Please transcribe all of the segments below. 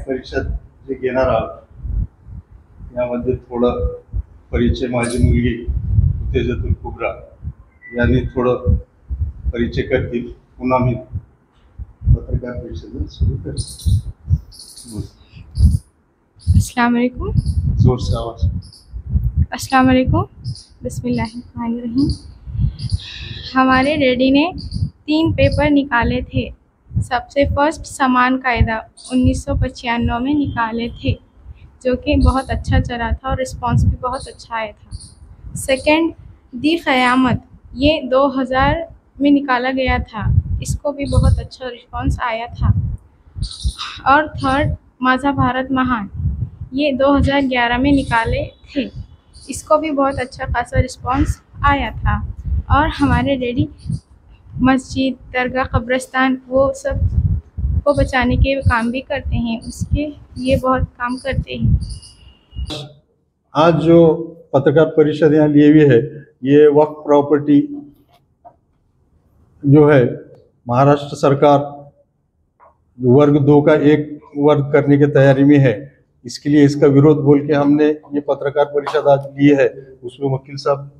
परिषद जे घेणार आहोत यामध्ये थोडं परिचय माझी मुलगी उत्तेजतुल कुबरा यांनी थोडं परिचय करतील, पुन्हा मी पत्रकार परिषद सुरू करेन। अस्सलाम वालेकुम। जोर से आवाज। अस्सलाम वालेकुम। बिस्मिल्लाहिर्रहमानिर्रहीम। हमारे डैडी ने 3 पेपर निकाले थे। सबसे फर्स्ट समान कायदा 1995 में निकाले थे, जो कि बहुत अच्छा चला था और रिस्पांस भी बहुत अच्छा आया था। सेकंड दी क़यामत, ये 2000 में निकाला गया था, इसको भी बहुत अच्छा रिस्पांस आया था। और थर्ड माझा भारत महान, ये 2011 में निकाले थे, इसको भी बहुत अच्छा खासा रिस्पांस आया था। और हमारे डैडी मस्जिद, दरगाह, कब्रिस्तान वो सब को बचाने के काम भी करते हैं, उसके लिए बहुत काम करते हैं। आज जो पत्रकार परिषद यहाँ ली हुई है, ये वक्फ प्रॉपर्टी जो है महाराष्ट्र सरकार वर्ग 2 का एक वर्ग करने की तैयारी में है। इसके लिए इसका विरोध बोल के हमने ये पत्रकार परिषद आज ली है। उसमें वकील साहब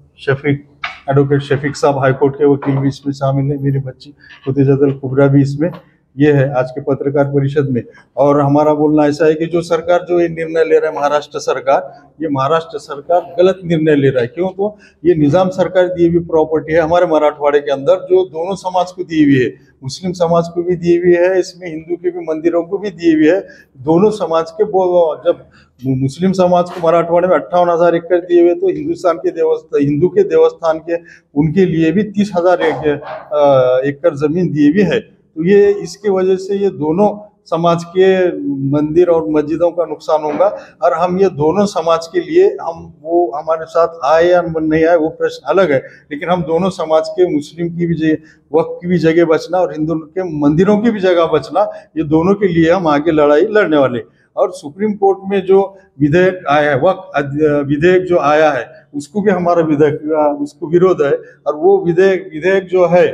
एडवोकेट शफीक साहब हाईकोर्ट के वकील भी इसमें शामिल है, मेरी बच्ची उत्तेजतुल कुबरा भी इसमें ये है आज के पत्रकार परिषद में। और हमारा बोलना ऐसा है कि जो सरकार जो ये निर्णय ले रहा है महाराष्ट्र सरकार, ये महाराष्ट्र सरकार गलत निर्णय ले रहा है। क्यों? तो ये निजाम सरकार दी हुई प्रॉपर्टी है हमारे मराठवाड़े के अंदर, जो दोनों समाज को दी हुई है, मुस्लिम समाज को भी दी हुई है, इसमें हिंदू के भी मंदिरों को भी दी हुई है। दोनों समाज के जब मुस्लिम समाज को मराठवाड़े में 58,000 एकड़ दिए हुए, तो हिंदू के देवस्थान के उनके लिए भी 30,000 एकड़ जमीन दी हुई है। तो ये इसके वजह से ये दोनों समाज के मंदिर और मस्जिदों का नुकसान होगा। और हम ये दोनों समाज के लिए वो हमारे साथ आए या नहीं आए वो प्रश्न अलग है, लेकिन हम दोनों समाज के, मुस्लिम की भी वक्फ की भी जगह बचना और हिंदू के मंदिरों की भी जगह बचना, ये दोनों के लिए हम आगे लड़ाई लड़ने वाले। और सुप्रीम कोर्ट में जो विधेयक आया है, वक्फ विधेयक जो आया है, उसको भी हमारा उसको विरोध है। और वो विधेयक जो है,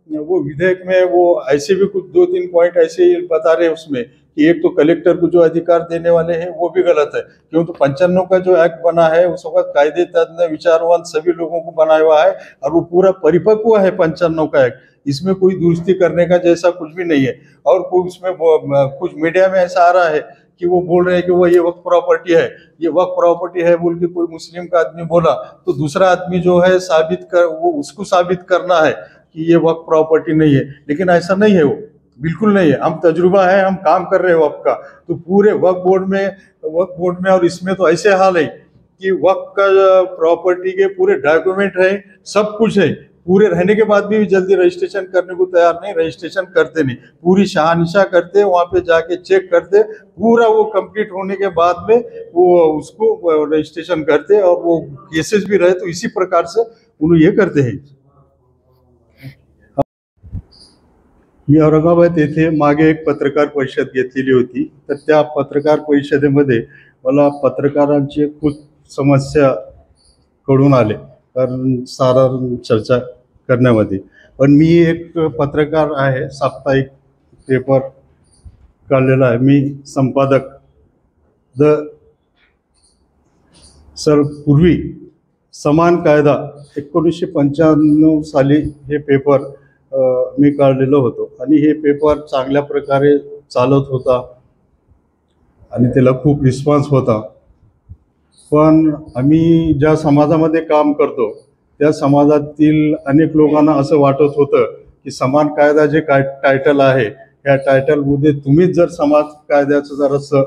वो विधेयक में वो ऐसे भी कुछ 2-3 पॉइंट ऐसे ही बता रहे हैं उसमें कि एक तो कलेक्टर को जो अधिकार देने वाले हैं वो भी गलत है। क्यों? तो 95 का जो एक्ट बना है उस वक्त कायदे तज्ञ विचारवान सभी लोगों को बनाया हुआ है और वो पूरा परिपक्व है 95 का एक्ट। इसमें कोई दुरुस्ती करने का जैसा कुछ भी नहीं है। और उसमें कुछ मीडिया में ऐसा आ रहा है कि वो बोल रहे हैं कि वो ये वक्फ प्रॉपर्टी है, ये वक्फ प्रॉपर्टी है बोल के कोई मुस्लिम का आदमी बोला तो दूसरा आदमी जो है उसको साबित करना है कि ये वक्फ प्रॉपर्टी नहीं है। लेकिन ऐसा नहीं है, वो बिल्कुल नहीं है। हम तजुर्बा है, हम काम कर रहे हैं वक्फ का, तो पूरे वक्फ बोर्ड में और इसमें तो ऐसे हाल है कि वक्फ का प्रॉपर्टी के पूरे डॉक्यूमेंट है, सब कुछ है, पूरे रहने के बाद भी जल्दी रजिस्ट्रेशन करने को तैयार नहीं, रजिस्ट्रेशन करते नहीं, पूरी शहानिशा करते, वहाँ पे जाके चेक करते, पूरा वो कंप्लीट होने के बाद में वो उसको रजिस्ट्रेशन करते। और वो केसेस भी रहे तो इसी प्रकार से उन्होंने ये करते हैं। मी औरंगाबाद येथे मागे एक पत्रकार परिषद घेतलेली होती, तर त्या पत्रकार परिषदेमध्ये मला पत्रकारांची खूप समस्या कळून आले, कारण सारा चर्चा करण्यामध्ये। पण मी एक पत्रकार आहे, साप्ताहिक पेपर काढलेला आहे, मी संपादक सर। पूर्वी समान कायदा 1995 साली हे पेपर मी काढलेलं होतो आणि हे पेपर चांगल्या प्रकारे चालत होता आणि त्याला खूप रिस्पॉन्स होता। पण आम्ही ज्या समाजामध्ये काम करतो त्या समाजातील अनेक लोकांना असं वाटत होतं की समान कायदा जे टायटल आहे, या टायटलमध्ये तुम्हीच जर समाज कायद्याचं जरासं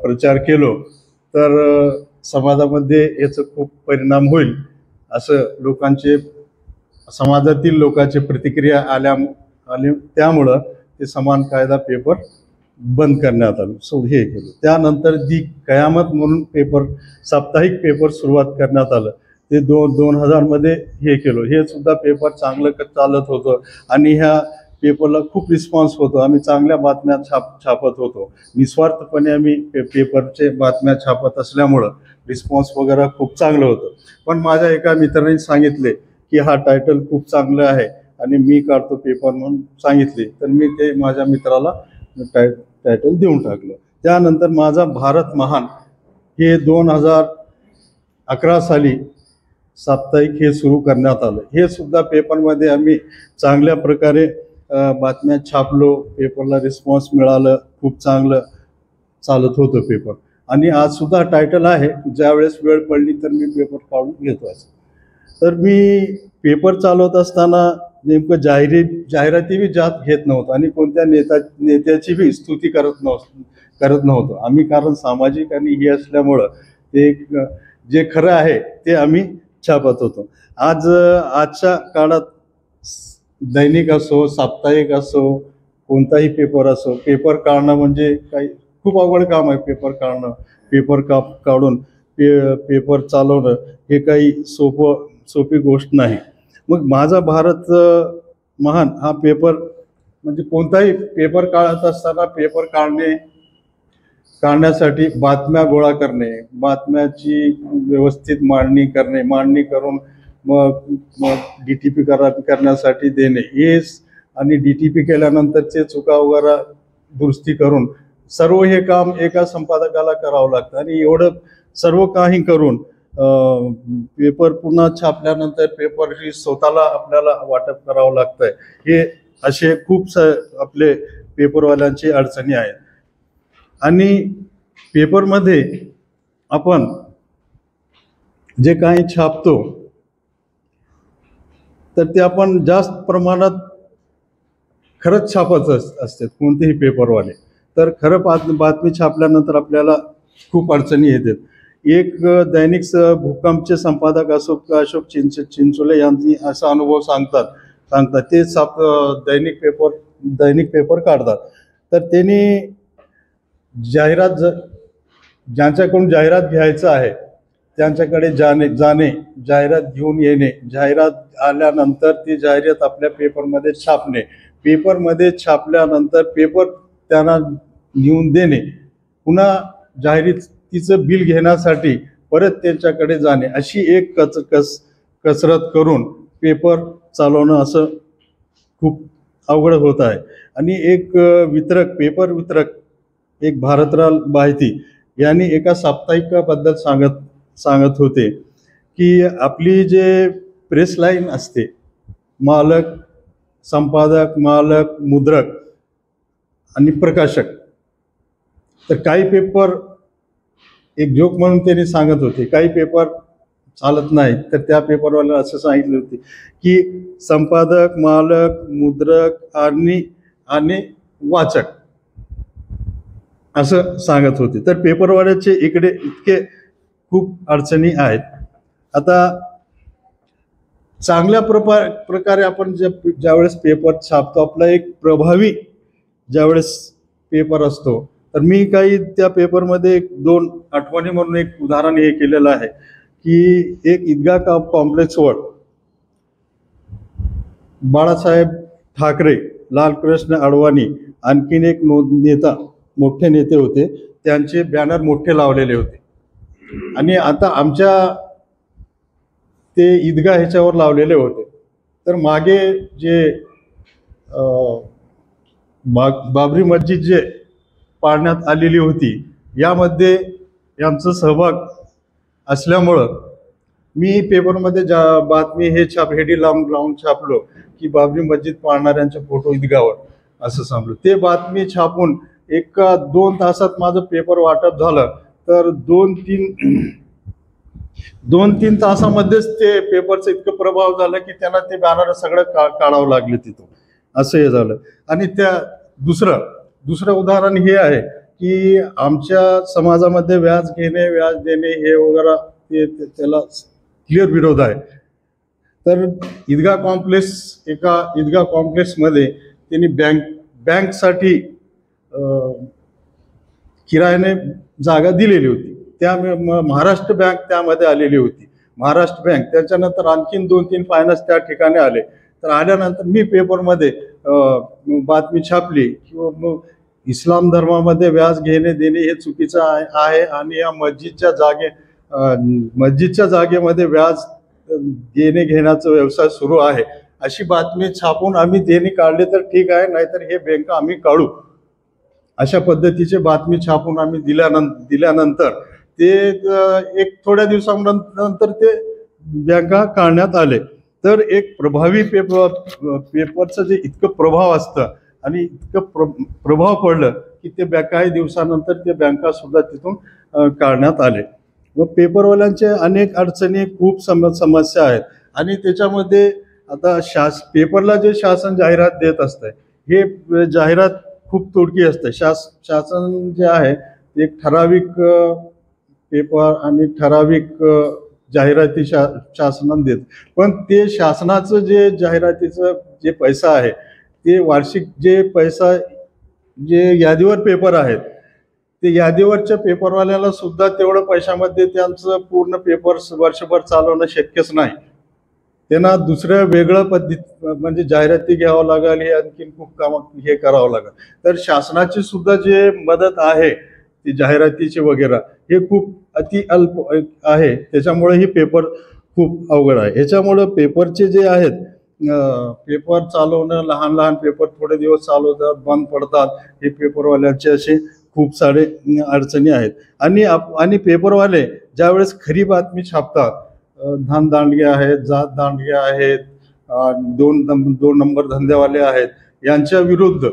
प्रचार केलो तर समाजामध्ये याचा खूप परिणाम होईल, असं समाजातील लोकांची प्रतिक्रिया आली। त्यामुळं ते समान कायदा पेपर बंद करण्यात आलं, हे केलं। त्यानंतर दी कयामत म्हणून पेपर, साप्ताहिक पेपर सुरुवात करण्यात आलं, ते 2000 मध्ये हे केलं। हे सुद्धा पेपर चांगलं चालत होतं आणि ह्या पेपरला खूप रिस्पॉन्स होतो, आम्ही चांगल्या बातम्या छापत होतो, निस्वार्थपणे आम्ही पेपरचे बातम्या छापत असल्यामुळं रिस्पॉन्स वगैरे खूप चांगलं होतं। पण माझ्या एका मित्राने सांगितले की हा टायटल खूप चांगलं आहे आणि मी काढतो पेपर म्हणून सांगितले, तर मी ते माझ्या मित्राला टायटल देऊन टाकलं। त्यानंतर माझा भारत महान हे 2011 साली साप्ताहिक हे सुरू करण्यात आलं. हे सुद्धा पेपरमध्ये आम्ही चांगल्या प्रकारे बातम्या छापलो, पेपरला रिस्पॉन्स मिळालं, खूप चांगलं चालत होतं पेपर. आणि आज सुद्धा टायटल आहे, ज्यावेळेस वेळ पडली तर मी पेपर काढून घेतो असं. तर मी पेपर चालवत असताना नेमकं जाहिराती बी जात घेत नव्हतं आणि कोणत्या नेत्याची बी स्तुती करत नव्हतो आम्ही, कारण सामाजिक आणि हे असल्यामुळं ते जे खरं आहे ते आम्ही छापत होतो. आजच्या काळात दैनिक असो, साप्ताहिक असो, कोणताही पेपर असो, पेपर काढणं म्हणजे काही खूप अवघड काम आहे. पेपर काढणं, पेपर काढून पेपर चालवणं हे काही सोपी गोष्ट नाही. मग माझा भारत महान हा पेपर म्हणजे कोणताही पेपर काढत असताना पेपर काढण्यासाठी बातम्या गोळा करणे, बातम्याची व्यवस्थित मांडणी करून मग DTP करण्यासाठी देणे हेच, आणि DTP केल्यानंतरचे चुका वगैरे दुरुस्ती करून सर्व हे काम एका संपादकाला करावं लागतं. आणि एवढं सर्व काही करून पेपर पुन्हा छापल्यानंतर पेपरची स्वतःला आपल्याला वाटप करावं लागतंय. हे असे खूप आपले पेपरवाल्यांची अडचणी आहेत. आणि पेपरमध्ये आपण जे काही छापतो तर ते आपण जास्त प्रमाणात खरंच छापत असतात कोणतेही पेपरवाले. तर खरं बातमी छापल्यानंतर आपल्याला खूप अडचणी येतात. एक दैनिक भूकंपचे संपादक अशोक चिंचोले यांनी असा अनुभव सांगतात ते दैनिक पेपर काढतात. तर त्यांनी ज्यांच्याकडून जाहिरात घ्यायचं आहे त्यांच्याकडे जाणे, जाहिरात घेऊन येणे, जाहिरात आल्यानंतर ती जाहिरात आपल्या पेपरमध्ये छापणे, पेपरमध्ये छापल्यानंतर पेपर त्यांना नेऊन देणे, पुन्हा जाहिरातीचं बिल घेण्यासाठी परत त्यांच्याकडे जाणे, अशी एक कसरत करून पेपर चालवणं असं खूप अवघड होत आहे. आणि एक पेपर वितरक एक भारतलाल बाहिती यांनी एका साप्ताहिकाबद्दल सांगत होते की आपली जे प्रेस लाईन असते, मालक, संपादक, मुद्रक आणि प्रकाशक, तर काही पेपर एक जोक म्हणून त्यांनी सांगत होते, काही पेपर चालत नाही. तर त्या पेपरवाल्याला असं सांगितलं होते की संपादक, मालक, मुद्रक आणि वाचक असं सांगत होते. तर पेपरवाल्याचे इकडे इतके खूप अडचणी आहेत. आता चांगल्या प्रकारे आपण ज्यावेळेस पेपर छापतो, आपला एक प्रभावी ज्यावेळेस पेपर असतो, तर मी काही त्या पेपरमध्ये 2 आठवणी म्हणून एक उदाहरण हे केलेलं आहे की एक ईदगाह कॉम्प्लेक्सवर बाळासाहेब ठाकरे, लालकृष्ण अडवाणी, आणखीन एक मोठे नेते होते, त्यांचे बॅनर मोठे लावलेले होते. आणि आता आमच्या ते ईदगाह ह्याच्यावर लावलेले होते. तर मागे जे बाबरी मस्जिद जे पाडण्यात आलेली होती, यामध्ये यांचा सहभाग असल्यामुळं मी पेपरमध्ये बातमी हेडी लावून छापलो की बाबरी मस्जिद पाडणाऱ्यांचे फोटो ईदगाहवर असं सांगलो. ते बातमी छापून 1-2 तासात माझं पेपर वाटप झालं. तर 2-3 तासामध्येच ते पेपरचं इतकं प्रभाव झालं की त्यांना ते बॅनर सगळं काढावं लागले तिथून, असं हे झालं. आणि त्या दुसरं उदाहरण हे आहे की आमच्या समाजामध्ये व्याज घेणे, व्याज देणे हे वगैरे त्याला क्लिअर विरोध आहे. तर ईदगाह कॉम्प्लेक्समध्ये त्यांनी बँकसाठी किरायाने जागा दिलेली होती. त्या महाराष्ट्र बँक त्यामध्ये आलेली होती. महाराष्ट्र बँक, त्याच्यानंतर आणखीन 2-3 फायनान्स त्या ठिकाणी आले. तर आल्यानंतर मी पेपरमध्ये बातमी छापली की इस्लाम धर्मामध्ये व्याज घेणे देणे हे चुकीचं आहे आणि या मस्जिदच्या जागेमध्ये व्याज देणे घेण्याचा व्यवसाय सुरू आहे, अशी बातमी छापून आम्ही देणे काढले तर ठीक आहे, नाहीतर हे बँक आम्ही काढू अशा पद्धतीचे बातमी छापून आम्ही दिल्यानंतर ते एक थोड्या दिवसानंतर ते बँका काढण्यात आले. तर एक प्रभावी पेपरचं जे इतकं प्रभाव असतं आणि इतकं प्रभाव पडलं की ते काही दिवसानंतर ते बँका सुद्धा तिथून काढण्यात आले. व पेपरवाल्यांचे अनेक अडचणी, खूप समस्या आहेत. आणि त्याच्यामध्ये आता पेपरला जे शासन जाहिरात देत असतं, हे जाहिरात खूप तोडकी असते. शासन जे आहे एक ठराविक पेपर आणि ठराविक जाहिराती शासनाने देत, पण ते शासनाचं जे जाहिरातीचं जे पैसा आहे ते वार्षिक जे पैसा जे यादीवर पेपर आहेत ते यादीवरच्या पेपरवाल्याला सुद्धा तेवढं पैशामध्ये त्यांचं पूर्ण पेपर वर्षभर चालवणं शक्यच नाही. त्यांना दुसऱ्या वेगळं पद्धत म्हणजे जाहिराती घ्यावं लागेल, हे आणखीन खूप काम हे करावं लागेल. तर शासनाची सुद्धा जे मदत आहे ती जाहिरातीची वगैरे हे खूप अति अल्प आहे. त्याच्यामुळे ही पेपर खूप अवघड आहे. ह्याच्यामुळं पेपरचे जे आहेत पेपर चालवणं, लहान पेपर थोडे दिवस चालवतात, बंद पडतात, हे पेपरवाल्यांचे असे खूप सारे अडचणी आहेत. आणि पेपरवाले ज्यावेळेस खरी बातमी छापतात, दांडगे आहेत, जात दांडगे आहेत, दोन नंबर धंदेवाले आहेत, यांच्या विरुद्ध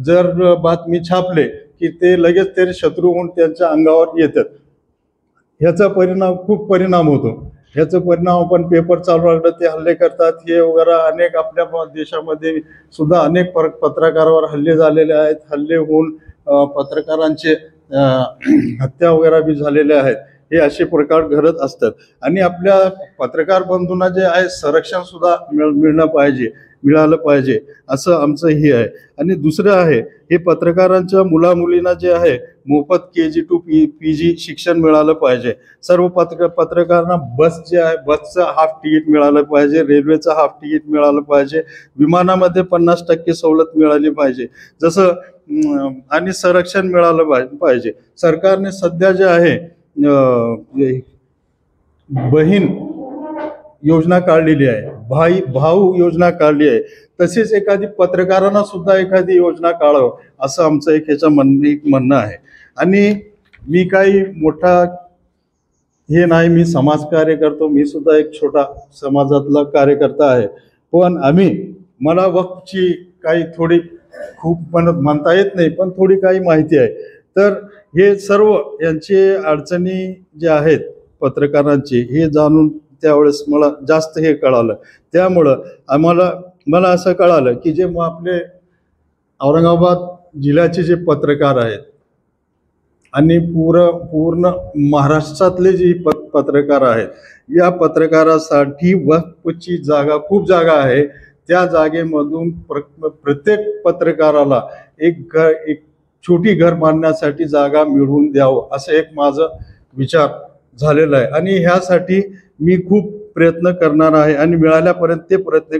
जर बातमी छापले की ते लगेच ते शत्रू होऊन त्यांच्या अंगावर येतात. ह्याचा खूप परिणाम होतो. ह्याचा परिणाम आपण पेपर चालू लागलं ते हल्ले करतात, हे वगैरे अनेक आपल्या देशामध्ये सुद्धा अनेक पत्रकारावर हल्ले झालेले आहेत. हल्ले होऊन पत्रकारांचे हत्या वगैरे बी झालेले आहेत. हे असे प्रकार घडत असतात. आणि आपल्या पत्रकार बंधूंना जे आहे संरक्षण सुद्धा मिळालं पाहिजे असं आमचं हे आहे. आणि दुसरं आहे, हे पत्रकारांच्या मुलामुलींना जे आहे मोफत KG to PG शिक्षण मिळालं पाहिजे. सर्व पत्रकारांना बसचं हाफ तिकीट मिळालं पाहिजे, रेल्वेचं हाफ तिकीट मिळालं पाहिजे, विमानामध्ये 50% सवलत मिळाली पाहिजे जसं, आणि संरक्षण मिळालं पाहिजे. सरकारने सध्या जे आहे बहीण योजना काढलेली आहे, भाऊ योजना काढली आहे. तसेच एखादी पत्रकारांना सुद्धा एखादी योजना काढावं असं आमचं एक म्हणणं आहे. आणि मी काही मोठा हे नाही, मी समाजकार्य करतो, मी सुद्धा एक छोटा समाजातला कार्यकर्ता आहे. पण मला वक्फची काही थोडी खूप म्हणता येत नाही, पण थोडी काही माहिती आहे. तर हे सर्व यांचे अडचणी जे आहेत पत्रकारांची हे जाणून त्यावेळेस मला जास्त हे कळालं. त्यामुळं मला असं कळालं की जे आपले औरंगाबाद जिल्ह्याचे जे पत्रकार आहेत आणि पूर्ण महाराष्ट्रातले जे पत्रकार आहेत, या पत्रकारासाठी वक्फची खूप जागा आहे. त्या जागेमधून प्रत्येक पत्रकाराला एक छोटी घर बांधण्यासाठी जागा मिळवून द्यावं असं एक माझं विचार झालेला आहे. आणि ह्यासाठी मी खूप प्रयत्न करणार आहे आणि मिळाल्यापर्यंत ते प्रयत्न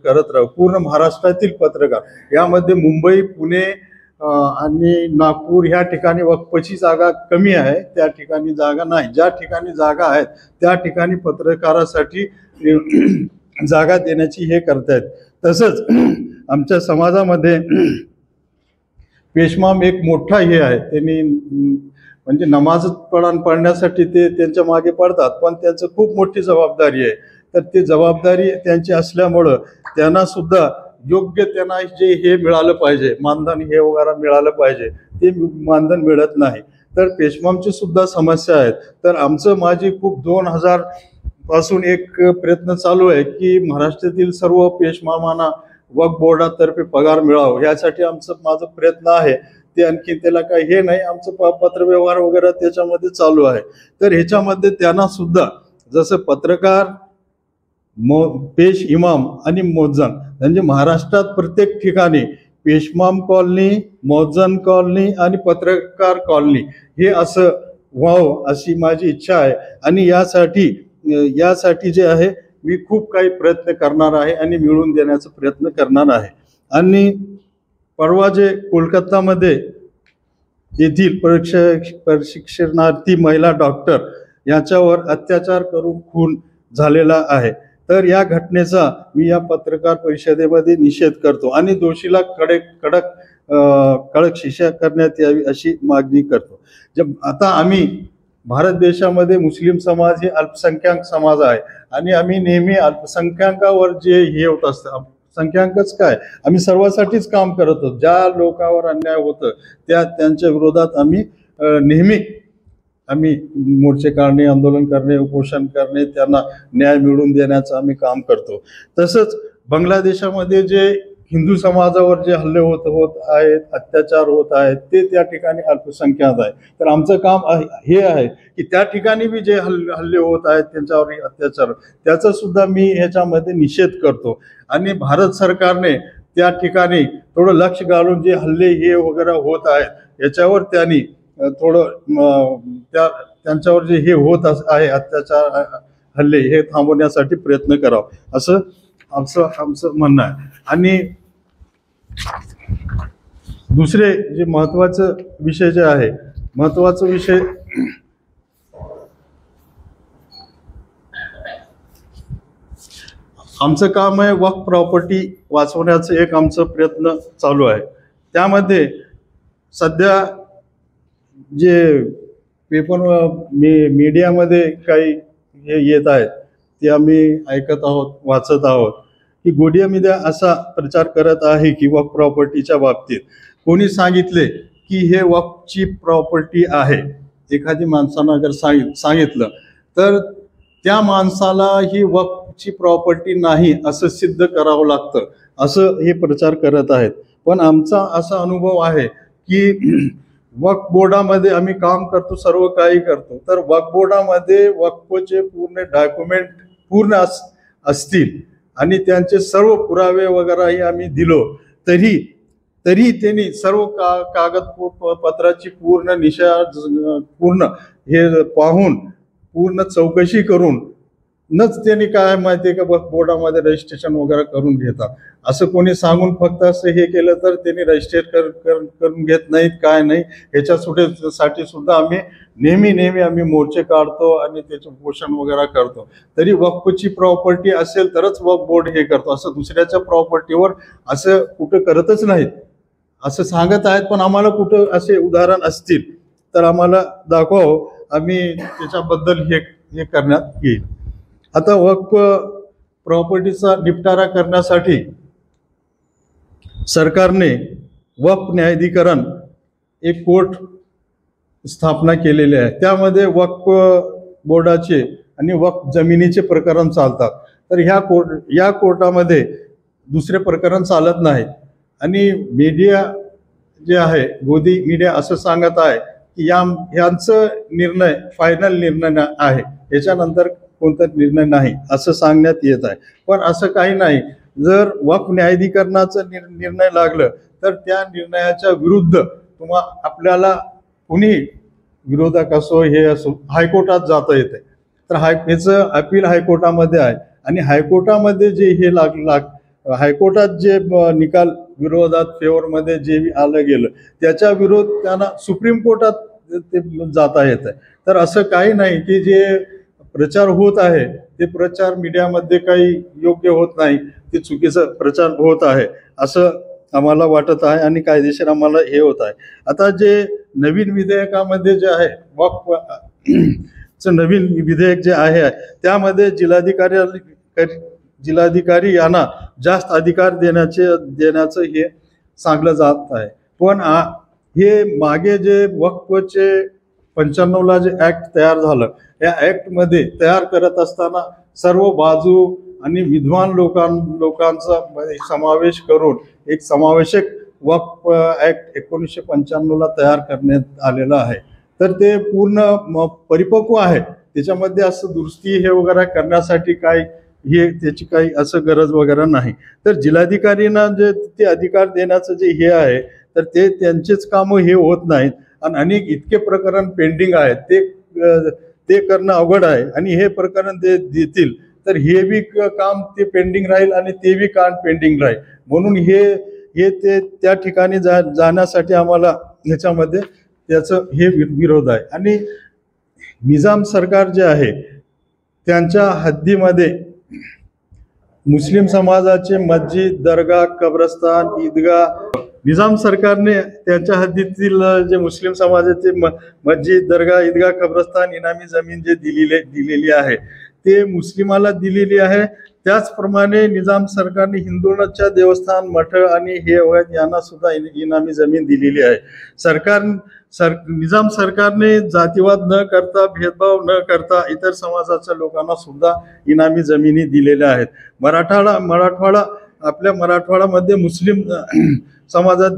करत राहू. पूर्ण महाराष्ट्रातील पत्रकार, यामध्ये मुंबई, पुणे आणि नागपूर ह्या ठिकाणी वक्फची जागा कमी आहे, त्या ठिकाणी जागा नाही. ज्या ठिकाणी जागा आहेत त्या ठिकाणी पत्रकारासाठी जागा देण्याची हे करतायत. तसंच आमच्या समाजामध्ये पेशमाम एक मोठा हे आहे. त्यांनी म्हणजे नमाज पडण्यासाठी ते त्यांच्या मागे पडतात, पण त्यांचं खूप मोठी जबाबदारी आहे. तर ती जबाबदारी त्यांची असल्यामुळं त्यांना सुद्धा योग्य त्यांना जे हे मिळालं पाहिजे, मानधन हे वगैरे मिळालं पाहिजे, ते मानधन मिळत नाही. तर पेशमामची सुद्धा समस्या आहेत. तर माझी खूप 2000 पासून एक प्रयत्न चालू आहे की महाराष्ट्रातील सर्व पेशमामांना वक्फ बोर्डातर्फे पगार मिळावा, यासाठी माझा प्रयत्न आहे. ते आणखी त्याला काही हे नाही, आमचं पत्रव्यवहार वगैरे त्याच्यामध्ये चालू आहे. तर ह्याच्यामध्ये त्यांना सुद्धा जसं पत्रकार, पेश इमाम आणि मोज्जन, म्हणजे महाराष्ट्रात प्रत्येक ठिकाणी पेशमाम कॉलनी, मोज्जन कॉलनी आणि पत्रकार कॉलनी हे असं व्हावं अशी माझी इच्छा आहे. आणि यासाठी जे आहे मी खूप काही प्रयत्न करणार आहे आणि मिळवून देण्याचा प्रयत्न करणार आहे. आणि परवा जे कोलकातामध्ये येथील प्रशिक्षणार्थी महिला डॉक्टर याच्यावर अत्याचार करून खून झालेला आहे, तर या घटनेचा मी या पत्रकार परिषदेमध्ये निषेध करतो आणि दोषीला कडक शिक्षा करण्यात यावी अशी मागणी करतो. जब आता आम्ही भारत देशामध्ये मुस्लिम समाज हे अल्पसंख्याक समाज आहे आणि आम्ही नेहमी अल्पसंख्याकावर जे हे होत असतं, अल्पसंख्याकच काय, आम्ही सर्वांसाठीच काम करत होतो. ज्या लोकांवर अन्याय होतं त्यांच्या विरोधात आम्ही नेहमी मोर्चे काढणे, आंदोलन करणे, उपोषण करणे, त्यांना न्याय मिळवून देण्याचं आम्ही काम करतो. तसंच बांगलादेशामध्ये जे हिंदू समाजावर जे हल्ले होत आहेत, अत्याचार होत आहेत, ते त्या ठिकाणी अल्पसंख्याक आहे. तर आमचं काम हे आहे की त्या ठिकाणी बी जे हल्ले होत आहेत, त्यांच्यावर अत्याचार, त्याचा सुद्धा मी ह्याच्यामध्ये निषेध करतो. आणि भारत सरकारने त्या ठिकाणी थोडं लक्ष घालून जे हल्ले हे वगैरे होत आहेत याच्यावर त्यांनी थोडं त्यांच्यावर जे हे होत आहे अत्याचार, हल्ले, हे थांबवण्यासाठी प्रयत्न करावा असं आमचं म्हणणं आहे. आणि दुसरे जे महत्वाचं विषय जे आहे, महत्वाचा विषय आमचं काम आहे वक्फ प्रॉपर्टी वाचवण्याचं एक आमचं प्रयत्न चालू आहे. त्यामध्ये सध्या जे पेपर मीडियामध्ये काही हे येत आहेत ते आम्ही ऐकत आहोत, वाचत आहोत की गोडिया मीडिया असा प्रचार करत आहे की वक्फ प्रॉपर्टीच्या बाबतीत कोणी सांगितले की हे वक्फची प्रॉपर्टी आहे, एखादी माणसानं अगर सांगितलं तर त्या माणसाला ही वक्फची प्रॉपर्टी नाही असं सिद्ध करावं लागतं, असं हे प्रचार करत आहेत. पण आमचा असा अनुभव आहे की वक्फ बोर्डामध्ये आम्ही काम करतो, सर्व काही करतो, तर वक्फ बोर्डामध्ये वक्फचे पूर्ण डॉक्युमेंट पूर्ण असतील आणि त्यांचे सर्व पुरावे वगैरेही आम्ही दिलो, तरी त्यांनी सर्व कागदपत्राची पूर्ण हे पाहून पूर्ण चौकशी करून नच त्यांनी काय माहिती का वक्फ बोर्डामध्ये रजिस्ट्रेशन वगैरे करून घेतात. असं कोणी सांगून फक्त असं हे केलं तर त्यांनी रजिस्ट्रेट करून घेत नाहीत, काय नाही. ह्याच्यासाठी सुद्धा आम्ही नेहमी आम्ही मोर्चे काढतो आणि त्याचं पोषण वगैरे करतो. तरी वक्फची प्रॉपर्टी असेल तरच वक्फ बोर्ड हे करतो, असं दुसऱ्याच्या प्रॉपर्टीवर असं कुठं करतच नाहीत असं सांगत आहेत. पण आम्हाला कुठं असे उदाहरण असतील तर आम्हाला दाखवावं, आम्ही त्याच्याबद्दल हे करण्यात येईल. आता वक्फ प्रॉपर्टीचा निपटारा करण्यासाठी सरकारने वक्फ न्यायाधिकरण एक कोर्ट स्थापना केलेली आहे. त्यामध्ये वक्फ बोर्डाचे आणि वक्फ जमिनीचे प्रकरण चालतात. तर या कोर्टामध्ये दुसरे प्रकरण चालत नाही. आणि मीडिया जे आहे, गोदी मीडिया असं सांगत आहे की यांचं निर्णय फायनल निर्णय आहे, याच्यानंतर कोणता निर्णय नाही असं सांगण्यात येत आहे. पण असं काही नाही. जर वक्फ न्यायाधिकरणाचं निर्णय लागलं तर त्या निर्णयाच्या विरुद्ध आपल्याला कुणी विरोधक असो हे असो हायकोर्टात जाता येते. तर ह्याचं अपील हायकोर्टामध्ये आहे आणि हायकोर्टामध्ये जे हे हायकोर्टात जे निकाल विरोधात फेवरमध्ये जे आलं गेलं त्याच्या विरोध त्यांना सुप्रीम कोर्टात ते जाता येत आहे. तर असं काही नाही की जे प्रचार होत आहे ते प्रचार मीडियामध्ये काही योग्य होत नाही, ते चुकीचं प्रचार होत आहे असं आम्हाला वाटत आहे आणि कायदेशीर आम्हाला हे होत आहे. आता जे नवीन विधेयकामध्ये जे आहे वक्फचं नवीन विधेयक जे आहे त्यामध्ये जिल्हाधिकारी यांना जास्त अधिकार देण्याचं हे सांगलं जात आहे. पण हे मागे जे वक्फचे 95ला जे ऍक्ट तयार झालं, या ऍक्टमध्ये तयार करत असताना सर्व बाजू आणि विद्वान लोकांचा समावेश करून एक समावेशक वक्फ ऍक्ट 1995ला तयार करण्यात आलेला आहे. तर ते पूर्ण परिपक्व आहे. त्याच्यामध्ये असं दुरुस्ती हे वगैरे करण्यासाठी त्याची काही असं गरज वगैरे नाही. तर जिल्हाधिकारींना जे ते अधिकार देण्याचं जे हे आहे तर ते त्यांचेच कामं हे होत नाहीत आणि अनेक इतके प्रकरण पेंडिंग आहेत, ते करणं अवघड आहे. आणि हे प्रकरण ते देतील तर हे बी काम ते पेंडिंग राहील आणि ते बी काम पेंडिंग राहील. म्हणून हे ते त्या ठिकाणी जाण्यासाठी आम्हाला ह्याच्यामध्ये त्याचं हे विरोध आहे. आणि निजाम सरकार जे आहे त्यांच्या हद्दीमध्ये मुस्लिम समाजाचे मस्जिद, दर्गा, कब्रस्तान, ईदगाह निजाम सरकारने त्यांच्या हद्दीतील जे मुस्लिम समाजाचे मस्जिद, दर्गा, ईदगाह, कब्रस्तान इनामी जमीन जे दिलेली आहे ते मुस्लिमाला दिलेली आहे. त्याचप्रमाणे निजाम सरकारने हिंदूंच्या देवस्थान, मठ आणि हे यांना सुद्धा इनामी जमीन दिलेली आहे. निजाम सरकारने जातीवाद न करता, भेदभाव न करता इतर समाजाच्या लोकांना सुद्धा इनामी जमिनी दिलेल्या आहेत. मराठवाडा आपल्या मराठवाड्यामध्ये मुस्लिम समाजात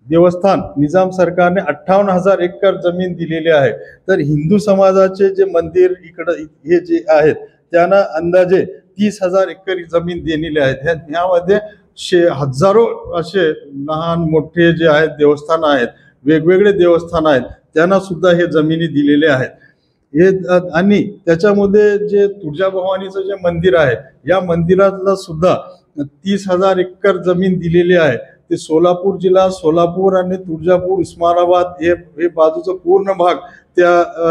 देवस्थान निजाम सरकारने 58,000 एकर जमीन दिलेली आहे. तर हिंदू समाजाचे जे मंदिर इकडं हे जे आहेत त्यांना अंदाजे 30,000 एकर जमीन दिलेली आहेत. ह्यामध्ये हजारो असे लहान मोठे जे आहेत देवस्थान आहेत, वेगवेगळे देवस्थान आहेत, त्यांना सुद्धा हे जमिनी दिलेले आहेत. हे आणि त्याच्यामध्ये जे तुळजाभवानीचं जे मंदिर आहे या मंदिराला सुद्धा 30,000 एकर जमीन दिलेली आहे. ते सोलापूर जिल्हा, सोलापूर आणि तुळजापूर, उस्मानाबाद हे बाजूचा पूर्ण भाग त्या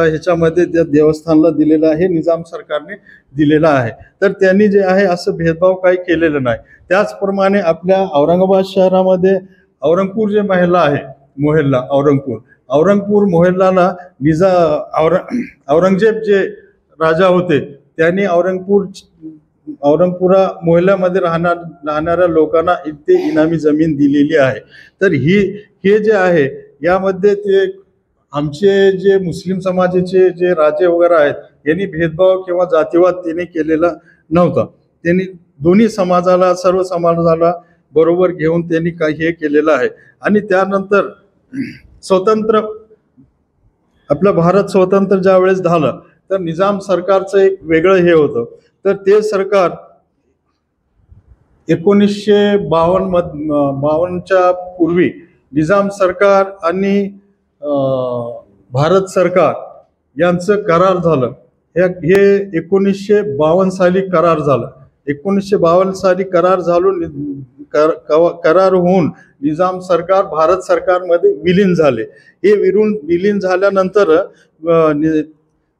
ह्याच्यामध्ये त्या देवस्थानला दिलेला आहे, निजाम सरकारने दिलेला आहे. तर त्यांनी जे आहे असं भेदभाव काही केलेलं नाही. त्याचप्रमाणे आपल्या औरंगाबाद शहरामध्ये औरंगपूर जे मोहल्ला आहे, औरंगपूर मोहल्लाला औरंगजेब जे राजा होते त्यांनी औरंगपुरा मोहल्ल्यामध्ये राहणाऱ्या लोकांना इथे इनामी जमीन दिलेली आहे. तर हे जे आहे यामध्ये ते आमचे जे मुस्लिम समाजाचे जे राजे वगैरे आहेत यांनी भेदभाव किंवा जातीवाद त्यांनी केलेला नव्हता. त्यांनी दोन्ही समाजाला, सर्व समाजाला बरोबर घेऊन त्यांनी काही हे केलेलं आहे. आणि त्यानंतर आपलं भारत स्वतंत्र ज्या वेळेस झालं तर निजाम सरकारचं एक वेगळं हे होतं. तर ते सरकार 1952च्या पूर्वी निजाम सरकार आणि भारत सरकार यांचं करार झालं. हे 1952 साली करार झालं. 1952 साली करार होऊन निजाम सरकार भारत सरकारमध्ये विलीन झाले. हे विलीन झाल्यानंतर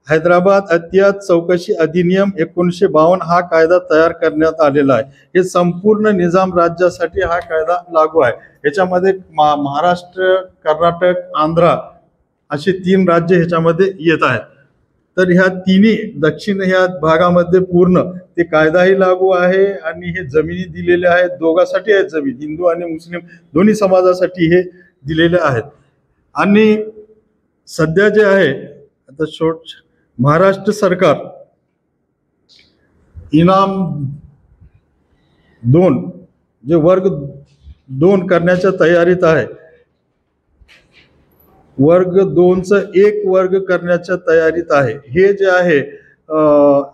हैदराबाद अतियात चौकशी अधिनियम 1952 हा कायदा तयार करण्यात आलेला आहे. हे संपूर्ण निजाम राज्यासाठी हा कायदा लागू आहे. याच्यामध्ये महाराष्ट्र, कर्नाटक, आंध्र असे 3 राज्य ह्याच्यामध्ये येत आहेत. तर ह्या तिन्ही दक्षिण ह्या भागामध्ये पूर्ण ते कायदाही लागू आहे आणि हे जमिनी दिलेल्या आहेत. दोघांसाठी आहेत जमीन, हिंदू आणि मुस्लिम दोन्ही समाजासाठी हे दिलेले आहेत. आणि सध्या जे आहे आता महाराष्ट्र सरकार इनाम 2 जे वर्ग 2 करण्याच्या तयारीत आहे. वर्ग 2चा 1 वर्ग करण्याच्या तयारीत आहे. हे जे आहे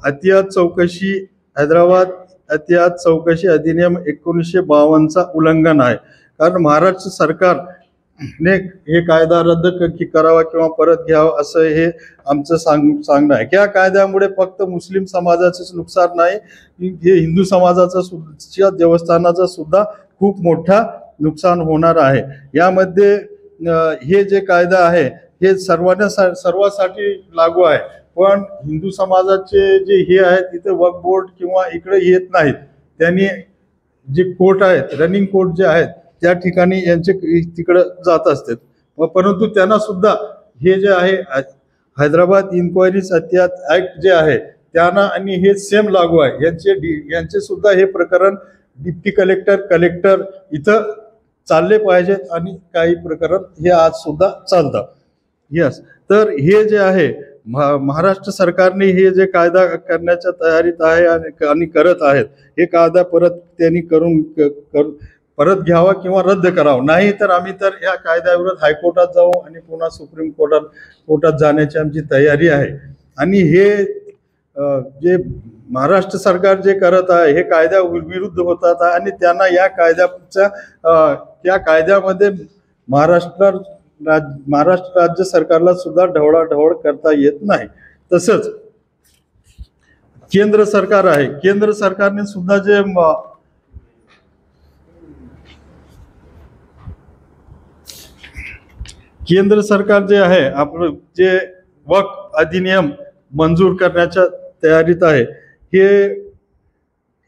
अतियात चौकशी, हैदराबाद अतियात चौकशी अधिनियम 1952चा उल्लंघन आहे. कारण महाराष्ट्र सरकारने हे कायदा रद्द करावा किंवा परत घ्यावा असं हे आमचं सांगणं आहे. या कायद्यामुळे फक्त मुस्लिम समाजाचंच नुकसान नाही, हे हिंदू समाजाचा देवस्थानाचा सुद्धा खूप मोठा नुकसान होणार आहे. यामध्ये हे जे कायदा आहे हे सर्वांसाठी लागू आहे. पण हिंदू समाजाचे जे हे आहेत तिथे वक्फ बोर्ड किंवा इकडे येत नाहीत. त्यांनी जे कोर्ट आहेत, रनिंग कोर्ट जे आहेत त्या ठिकाणी यांचे तिकडं जात असतात. परंतु त्यांना सुद्धा हे जे आहे हैदराबाद इन्क्वायरीज अतियात ऍक्ट जे आहे त्यांना आणि हे सेम लागू आहे. यांचे सुद्धा हे प्रकरण डिप्टी कलेक्टर इथं चालले पाहिजेत आणि काही प्रकरण हे आज सुद्धा चालतात. यस, तर हे जे आहे महाराष्ट्र सरकारने हे जे कायदा करण्याच्या तयारीत आहे आणि करत आहेत, हे कायदा त्यांनी परत घ्यावा किंवा रद्द करावा. नाही तर आम्ही तर या कायद्याविरोधात हायकोर्टात जाऊ आणि पुन्हा सुप्रीम कोर्टात जाण्याची आमची तयारी आहे. आणि हे जे महाराष्ट्र सरकार जे करत आहे हे कायद्या विरुद्ध होतात आणि त्यांना या कायद्यामध्ये महाराष्ट्र राज्य सरकारला सुद्धा ढवळाढवळ करता येत नाही. तसंच केंद्र सरकार आहे, केंद्र सरकारने सुद्धा जे केंद्र सरकार जे आहे आपलं जे वक्फ अधिनियम मंजूर करण्याच्या तयारीत आहे.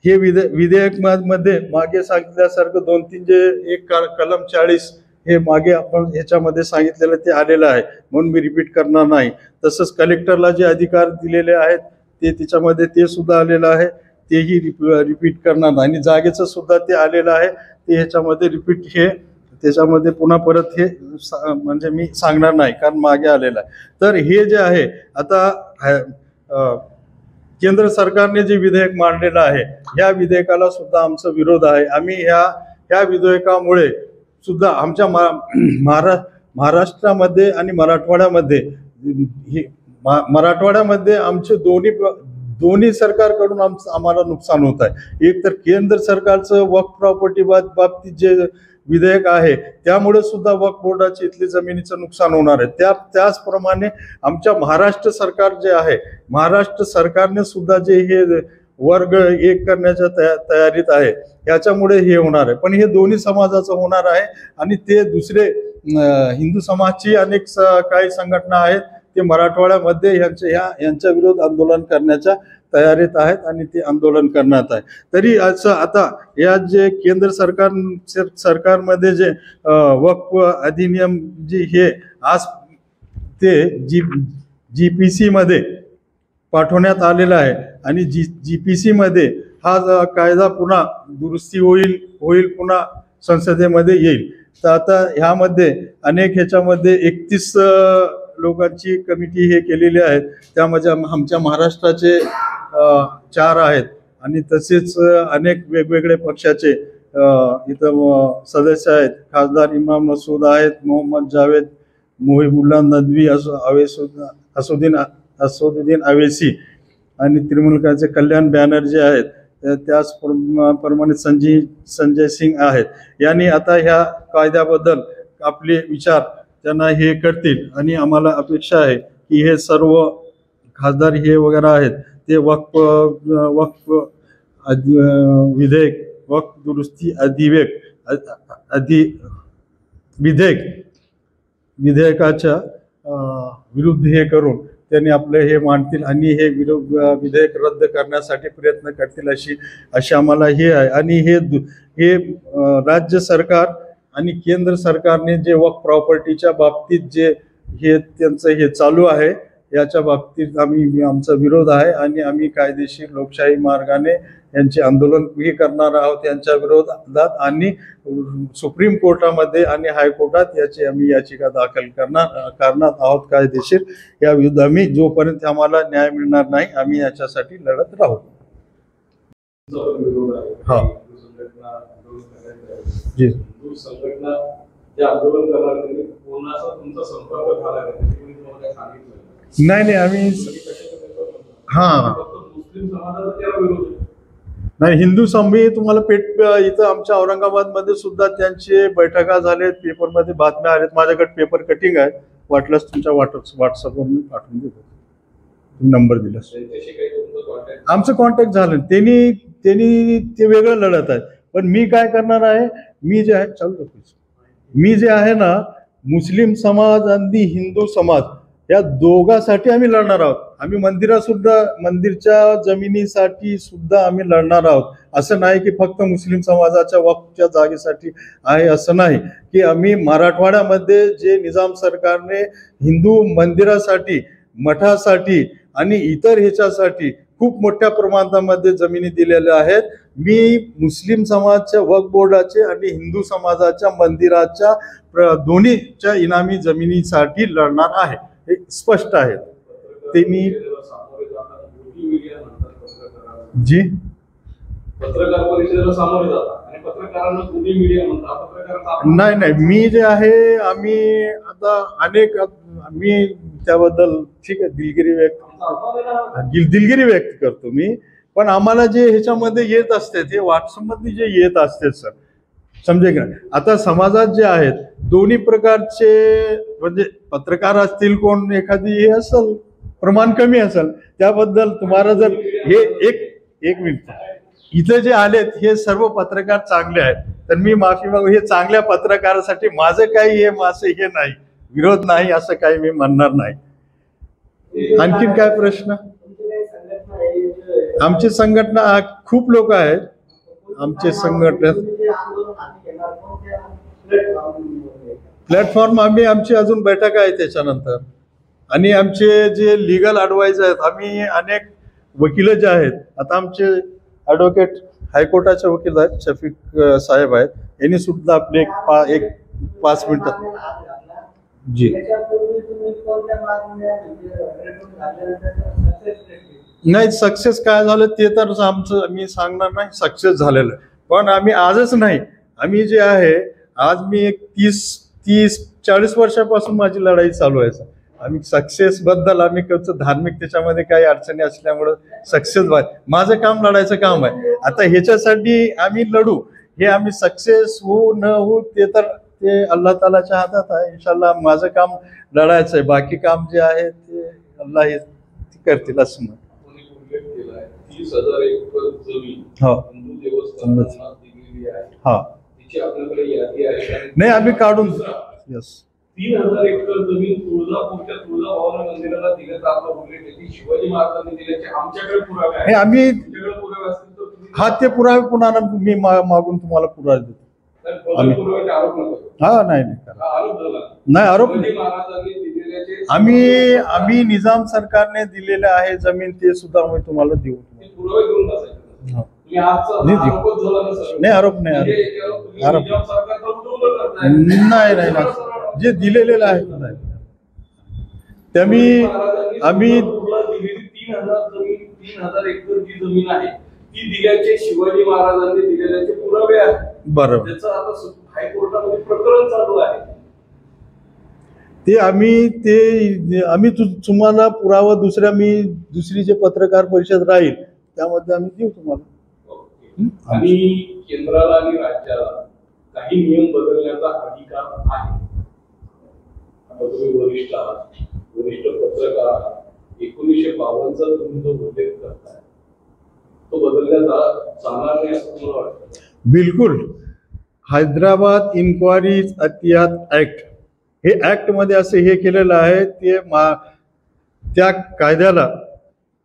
हे विधेयक मध्ये मागे सांगितल्यासारखं 2-3 जे एक कलम 40 हे मागे आपण ह्याच्यामध्ये सांगितलेलं ते आलेलं आहे, म्हणून मी रिपीट करणार नाही. तसंच कलेक्टरला जे अधिकार दिलेले आहेत ते त्याच्यामध्ये ते सुद्धा आलेलं आहे, तेही रिपीट करणार नाही. आणि जागेचं सुद्धा ते आलेलं आहे, ते ह्याच्यामध्ये रिपीट हे त्याच्यामध्ये पुन्हा परत हे म्हणजे मी सांगणार नाही, कारण मागे आलेलं आहे. तर हे जे आहे आता केंद्र सरकारने जे विधेयक मांडलेलं आहे, ह्या विधेयकाला सुद्धा आमचा विरोध आहे. आम्ही ह्या विधेयकामुळे सुद्धा आमच्या महाराष्ट्रामध्ये आणि मराठवाड्यामध्ये मराठवाड्यामध्ये आमचे दोन्ही सरकारकडून आम्हाला नुकसान होत आहे. एक तर केंद्र सरकारचं वक्फ प्रॉपर्टी बाबतीत जे विधेयक आहे त्यामुळे सुद्धा वक्फ बोर्डाची इथली जमिनीचं नुकसान होणार आहे. त्याचप्रमाणे आमच्या महाराष्ट्र सरकार जे आहे, महाराष्ट्र सरकारने सुद्धा जे हे वर्ग एक करण्याच्या तयारीत आहे, याच्यामुळे हे होणार आहे. पण हे दोन्ही समाजाचं होणार आहे. आणि ते दुसरे हिंदू समाजची अनेक काही संघटना आहेत, ते मराठवाड्यामध्ये यांच्या विरोध आंदोलन करण्याच्या तयारीत आहेत आणि ते आंदोलन करण्यात आहे. तरी असं आता या जे केंद्र सरकारमध्ये जे वक्फ अधिनियम जे हे आज ते GPC मध्ये पाठवण्यात आलेला आहे आणि GPC मध्ये हा कायदा पुन्हा दुरुस्ती होईल पुन्हा संसदेमध्ये येईल. तर आता ह्यामध्ये ह्याच्यामध्ये 31 लोकांची कमिटी हे केलेली आहेत. त्यामध्ये आमच्या महाराष्ट्राचे 4 आहेत आणि तसेच अनेक वेगवेगळे पक्षाचे इथं सदस्य आहेत. खासदार इमाम मसूद आहेत, मोहम्मद जावेद, मोहिबुल्ला नदवी, असदुद्दीन अवैसी आणि त्रिमुलकाचे कल्याण बॅनर्जी आहेत. त्याचप्रमाणे संजय सिंग आहेत. यांनी आता ह्या कायद्याबद्दल आपले विचार त्यांना हे करतील आणि आम्हाला अपेक्षा आहे की हे सर्व खासदार हे वगैरे आहेत ते वक्फ विधेयक, वक्फ दुरुस्ती विधेयकाच्या विरुद्ध हे करून त्यांनी आपले हे मांडतील आणि हे विधेयक रद्द करण्यासाठी प्रयत्न करतील अशी आम्हाला हे आहे. आणि हे राज्य सरकार आणि केंद्र सरकारने जे वक्फ प्रॉपर्टीच्या बाबतीत जे हे त्यांचं हे चालू आहे, याच्या बाबतीत आमचा विरोध आहे आणि आम्ही कायदेशीर लोकशाही मार्गाने यांचे आंदोलन हे करणार आहोत यांच्या विरोधात. आणि सुप्रीम कोर्टामध्ये आणि हायकोर्टात याची आम्ही याचिका दाखल करणार आहोत कायदेशीर. या विरुद्ध आम्ही जोपर्यंत आम्हाला न्याय मिळणार नाही आम्ही याच्यासाठी लढत राहू. हा जी संघटना जे आंदोलन करणार त्यांनी कोणाचा तुमचा संपर्क झाला नाही आम्ही मुस्लिम समाजाचा त्याला विरोध नाही. हिंदू संघी तुम्हाला इथं आमच्या औरंगाबादमध्ये सुद्धा त्यांचे बैठका झालेत, पेपरमध्ये बातम्या आल्यात. माझ्याकडे पेपर कटिंग आहे, वाटलंच तुमच्या व्हॉट्सअपवर मी पाठवून देतो. नंबर दिला, आमचं कॉन्टॅक्ट झालं. त्यांनी ते वेगळं लढत आहेत. पण मी काय करणार आहे, मी जे आहे ना, मुस्लिम समाज आणि हिंदू समाज या दोघांसाठी आम्ही लढणार आहोत. आम्ही मंदिरच्या जमिनीसाठी सुद्धा आम्ही लढणार आहोत. असं नाही की फक्त मुस्लिम समाजाच्या वक्फच्या जागेसाठी आहे, असं नाही. की आम्ही मराठवाड्यामध्ये जे निजाम सरकारने हिंदू मंदिरासाठी, मठासाठी आणि इतर ह्याच्यासाठी खूप मोठ्या प्रमाणामध्ये जमिनी दिलेल्या आहेत, मी मुस्लिम समाजाच्या वक्फ बोर्डाचे आणि हिंदू समाजाच्या मंदिराच्या दोन्हीच्या इनामी जमिनीसाठी लढणार आहे. हे स्पष्ट आहे. ते मी जी पत्रकार परिषदेला सामोरे जातात आणि पत्रकारांना दोन्ही मीडिया म्हणतात. नाही मी जे आहे आम्ही आता मी त्याबद्दल ठीक आहे दिलगिरी व्यक्त करतो मी. पण आम्हाला जे ह्याच्यामध्ये येत असते ते व्हॉट्सअपमध्ये जे येत असते सर, समजे का. आता समाजात जे आहेत दोन्ही प्रकारचे, म्हणजे पत्रकार असतील, कोण एखादी हे असेल प्रमाण कमी असेल, त्याबद्दल तुम्हाला जर हे एक मिनिट, इथे जे आलेत हे सर्व पत्रकार चांगले आहेत, तर मी माफी मागू. हे चांगल्या पत्रकारासाठी माझं काही हे नाही, विरोध नाही असं काही मी म्हणणार नाही. आणखीन काय प्रश्न? आमची संघटना खूप लोक आहेत आमचे संघटनेत. प्लॅटफॉर्म आमची अजून बैठक आहे त्याच्यानंतर. आणि आमचे जे लिगल ॲडवायझर आहेत, आम्ही अनेक वकील जे आहेत, आता आमचे ॲडव्होकेट हायकोर्टाचे वकील आहेत शफीक साहेब आहेत, यांनी सुद्धा आपले एक 5 मिनिटात. जी नाही, सक्सेस काय झालं ते तर आमचं मी सांगणार नाही सक्सेस झालेलं, पण आम्ही आजच नाही, आम्ही जे आहे आज मी एक 30-40 वर्षापासून माझी लढाई चालू आहे. आम्ही सक्सेस बद्दल आम्ही कसं धार्मिक त्याच्यामध्ये काही अडचणी असल्यामुळं सक्सेस माझं काम लढायचं काम आहे. आता ह्याच्यासाठी आम्ही लढू, हे आम्ही सक्सेस होऊ न होऊ ते अल्लाह तालाच्या हातात आहे. इंशाल्लाह माझं काम लढायचं आहे, बाकी काम जे आहे ते अल्लाह हे करतील असं म्हणून. 30,000 एकर जमीन हिंदू देवस्थानांना दिलेली आहे. हा, तिची आपल्याकडे यादी आहे. नाही आम्ही काढून. यस, 3,000 एकर जमीन तुळजापूरच्या तुळजाभवानी मंदिराला दिल्याचा आपला उल्लेख आहे. ती शिवाजी महाराजांनी दिल्याचे आमच्याकडे पुरावे आहेत. आम्ही पुरावे असतील तर हा ते पुरावे पुन्हा मी मागून तुम्हाला पुरावे देतो. आरोप नको. हा नाही आरोप झाला नाही, आरोप महाराजांनी दिलेल्याचे आम्ही निजाम सरकारने दिलेले आहे जमीन, ते सुद्धा आम्ही तुम्हाला देऊ. पुरावे घेऊन बसायचे. तुम्ही आजचा आरोपच झाला ना सर. नाही, आरोप नाही, आरोप निजाम सरकारचा उद्धव करताय. नाही, जे दिलेलं आहे ते आम्ही 3,000 एकर जी जमीन आहे ती दिल्याचे शिवाजी महाराजांनी दिलेल्याचे पुरावे आहेत. बरोबर, त्याचं आता हायकोर्टामध्ये प्रकरण चालू आहे. ते आम्ही तुम्हाला पुरावा दुसरी जे पत्रकार परिषद राहील त्यामध्ये आम्ही देऊ तुम्हाला. आणि केंद्राला आणि राज्याला काही नियम बदलण्याचा अधिकार आहे. आता तुम्ही वरिष्ठ आहात, वरिष्ठ पत्रकार आहात. 1952चा तुम्ही जो उल्लेख करताय तो बदलल्या जाणार नाही असं तुम्हाला वाटतं? बिलकुल. हैदराबाद इन्क्वायरीज अतियात ऍक्ट, हे ऍक्ट मध्ये असं हे केलेलं आहे, ते त्या कायद्याला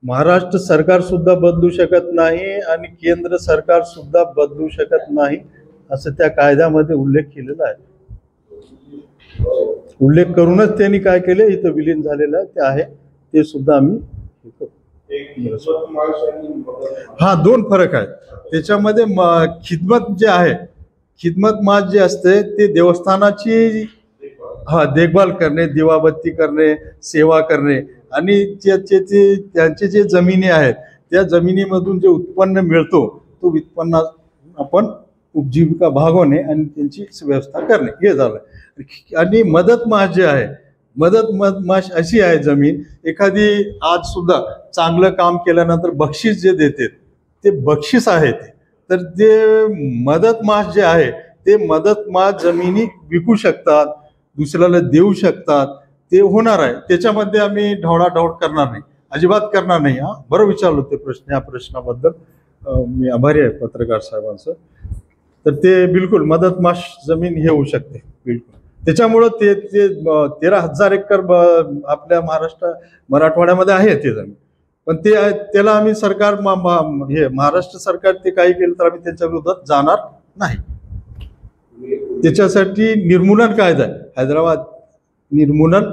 महाराष्ट्र सरकार सुद्धा बदलू शकत नाही आणि केंद्र सरकार सुद्धा बदलू शकत नाही असं त्या कायद्यामध्ये उल्लेख केलेला आहे. उल्लेख करूनच त्यांनी काय केले, इथं विलीन झालेलं आहे ते आहे, ते सुद्धा आम्ही. हा, 2 फरक आहे त्याच्यामध्ये. खिदमत जे आहे, खिदमत माज जे असते ते देवस्थानाची देखभाल करणे, दिवाबत्ती करणे, सेवा करणे, आणि त्यांचे जे जमिनी आहेत त्या जमिनीमधून जे उत्पन्न मिळतो तो उत्पन्न आपण उपजीविका भागवणे आणि त्यांची व्यवस्था करणे हे झालं. आणि मदत माश जे आहे, मदत माश अशी आहे जमीन, एखादी आज सुद्धा चांगलं काम केल्यानंतर बक्षीस जे देते ते बक्षीस आहे ते, तर ते मदत माश जे आहे ते मदत माश जमिनी विकू शकतात, दुसऱ्याला देऊ शकतात, ते होणार आहे. त्याच्यामध्ये आम्ही ढवळाढवळ करणार नाही, अजिबात करणार नाही. हा, बरं विचारलं ते प्रश्न, या प्रश्नाबद्दल मी आभारी आहे पत्रकार साहेबांचं. तर ते बिलकुल मदत माश जमीन हे होऊ शकते बिलकुल. त्याच्यामुळं ते 13,000 एकर आपल्या मराठवाड्यामध्ये आहे ते जमीन, पण त्याला आम्ही सरकार हे महाराष्ट्र सरकार ते काही केलं तर आम्ही त्यांच्या विरोधात जाणार नाही. त्याच्यासाठी निर्मूलन कायदा आहे, हैदराबाद निर्मूलन,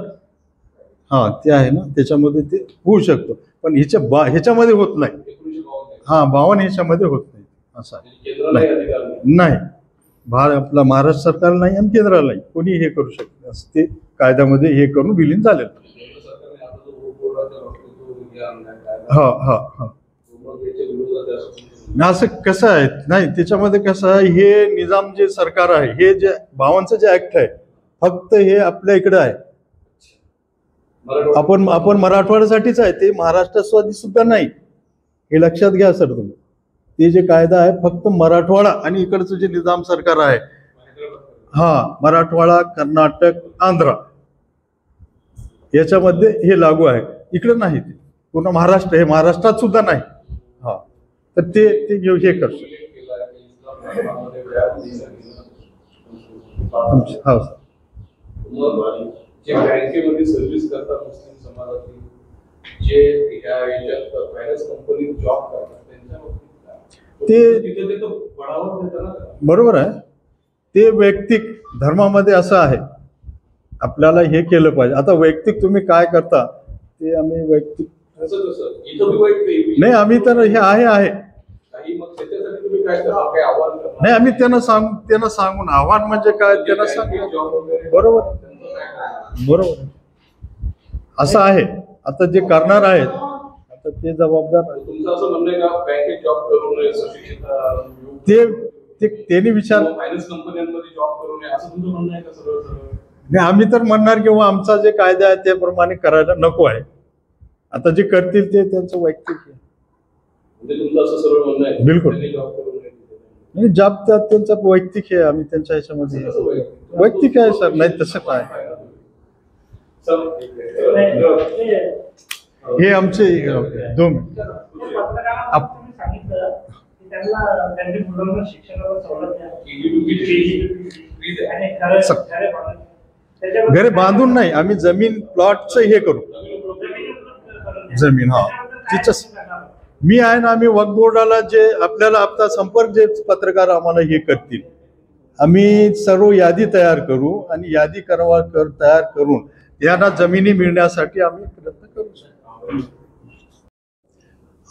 हा ते आहे ना, त्याच्यामध्ये ते होऊ शकतो, पण ह्याच्यामध्ये होत नाही. हा, 52 ह्याच्यामध्ये होत नाही असं आहे. नाही, आपला महाराष्ट्र सरकार नाही आणि केंद्राला नाही, कोणी हे करू शकते असं ते कायद्यामध्ये हे करून विलीन झालेलं. हा हा हा, असं कसं आहे, नाही त्याच्यामध्ये कसं आहे, हे निजाम जे सरकार आहे, हे जे 52चं जे ऍक्ट आहे फक्त हे आपल्या इकडे आहे. आपण मराठवाड्यासाठीच आहे, ते महाराष्ट्रासाठी सुद्धा नाही, हे लक्षात घ्या सर तुम्ही. ते जे कायदा आहे फक्त मराठवाडा आणि इकडचं जे निजाम सरकार आहे, हा, मराठवाडा, कर्नाटक, आंध्र याच्यामध्ये हे लागू आहे, इकडे नाही. ते पूर्ण महाराष्ट्र, हे महाराष्ट्रात सुद्धा नाही. हा, तर ते हे कर. जे बँकेमध्ये सर्व्हिस करतात मुस्लिम समाजातील जे ह्या याच्यात फायनान्स कंपनीत जॉब करतात त्यांच्या बाबतीत ते तिथे ते बळावर देतात ना. बरोबर आहे. ते वैयक्तिक धर्मामध्ये असं आहे, आपल्याला हे केलं पाहिजे. आता वैयक्तिक तुम्ही काय करता ते आम्ही वैयक्तिक असं कसं इथं बी वाईट नाही, आम्ही तर हे आहे काही मग त्याच्यासाठी तुम्ही काय करा, काय आव्हान करा? नाही, आम्ही त्यांना सांगून आव्हान म्हणजे काय त्यांना सांगू. जॉब वगैरे बरोबर त्यांचं काय करणार? बरोबर असं आहे. आता जे करणार आहेत आता ते जबाबदार आहेत. तुमचं असं म्हणणं आहे का बँकेत जॉब करू नये, सुशिक्षित ते त्यांनी विचार फायनान्स कंपन्यांमध्ये जॉब करू नये असं तुमचं म्हणणं आहे का सरळ सरळ? नाही, आम्ही तर म्हणणार किंवा आमचा जे कायदा आहे त्याप्रमाणे करायला नको आहे. आता जे करतील ते त्यांचं वैयक्तिक आहे. म्हणजे तुमचं असं सरळ म्हणणं आहे बिलकुल. त्यांनी जॉब करू नये? नाही, जॉब त्यांचा वैयक्तिक आहे, आम्ही त्यांच्या ह्याच्यामध्ये वैयक्तिक आहे सर. नाही तसं काय, हे आमचे दोन घरे बांधून नाही, आम्ही जमीन प्लॉटचं हे करू. जमीन तिच मी आहे ना, आम्ही वक्फ बोर्डाला जे आपल्याला आता संपर्क जे पत्रकार आम्हाला हे करतील, आम्ही सर्व यादी तयार करू आणि यादी तयार करून यांना जमिनी मिळण्यासाठी आम्ही प्रयत्न करू.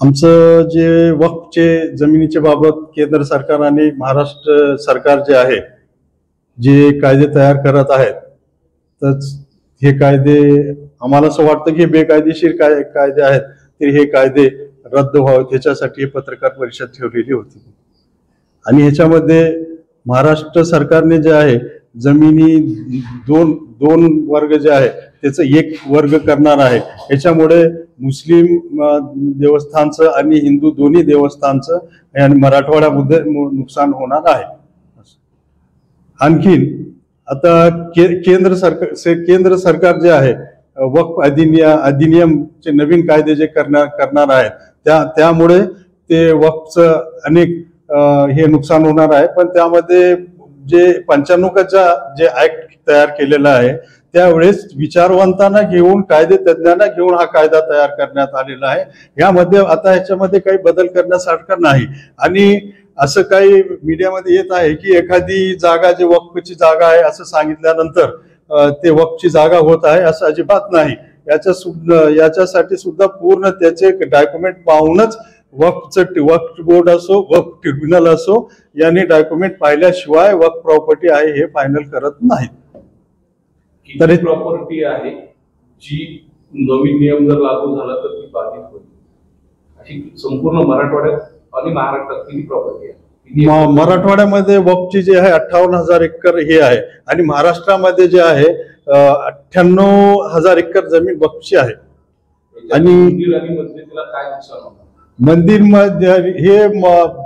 आमचं जे वक्फचे जमिनीच्या बाबत केंद्र सरकार आणि महाराष्ट्र सरकार जे आहे जे कायदे तयार करत आहेत, तर हे कायदे आम्हाला असं वाटतं की बेकायदेशीर कायदे आहेत, तर हे कायदे रद्द व्हावे त्याच्यासाठी पत्रकार परिषद ठेवलेली होती. आणि ह्याच्यामध्ये महाराष्ट्र सरकारने जे आहे जमिनी दोन वर्ग जे आहे त्याचं एक वर्ग करणार आहे. याच्यामुळे मुस्लिम देवस्थानचं आणि हिंदू दोन्ही देवस्थानचं आणि मराठवाड्यामध्ये नुकसान होणार आहे. आणखीन आता केंद्र सरकार जे आहे वक्फ अधिनियमचे नवीन कायदे जे करणार आहेत त्यामुळे ते वक्फचं अनेक हे नुकसान होणार आहे. पण त्यामध्ये जे 95चा जे ऍक्ट तयार केलेला आहे त्यावेळेस विचारवंतांना घेऊन कायदे तज्ञांना घेऊन हा कायदा तयार करण्यात आलेला आहे. यामध्ये आता ह्याच्यामध्ये काही बदल करण्यासारखं नाही. आणि असं काही मीडियामध्ये येत आहे की एखादी जागा जे वक्फची जागा आहे असं सांगितल्यानंतर ते वक्फची जागा होत आहे, असं अजिबात नाही. याच्यासाठी सुद्धा पूर्ण त्याचे डॉक्युमेंट पाहूनच वक्फ बोर्ड असो वक्फ ट्रिब्युनल असो यांनी डॉक्युमेंट पाहिल्याशिवाय वक्फ प्रॉपर्टी आहे हे फायनल करत नाहीत. तर प्रॉपर्टी आहे जी नवीन नियम जर लागू झाला तर ती बाधित होईल अशी संपूर्ण मराठवाड्यात आणि महाराष्ट्रात किती प्रॉपर्टी आहे? मराठवाड्यामध्ये वक्फची जे आहे 58,000 एकर हे आहे आणि महाराष्ट्रामध्ये जे आहे 98,000 एकर जमीन वक्फची आहे. आणि मस्जिदीला काय नुकसान होणार? मंदिर हे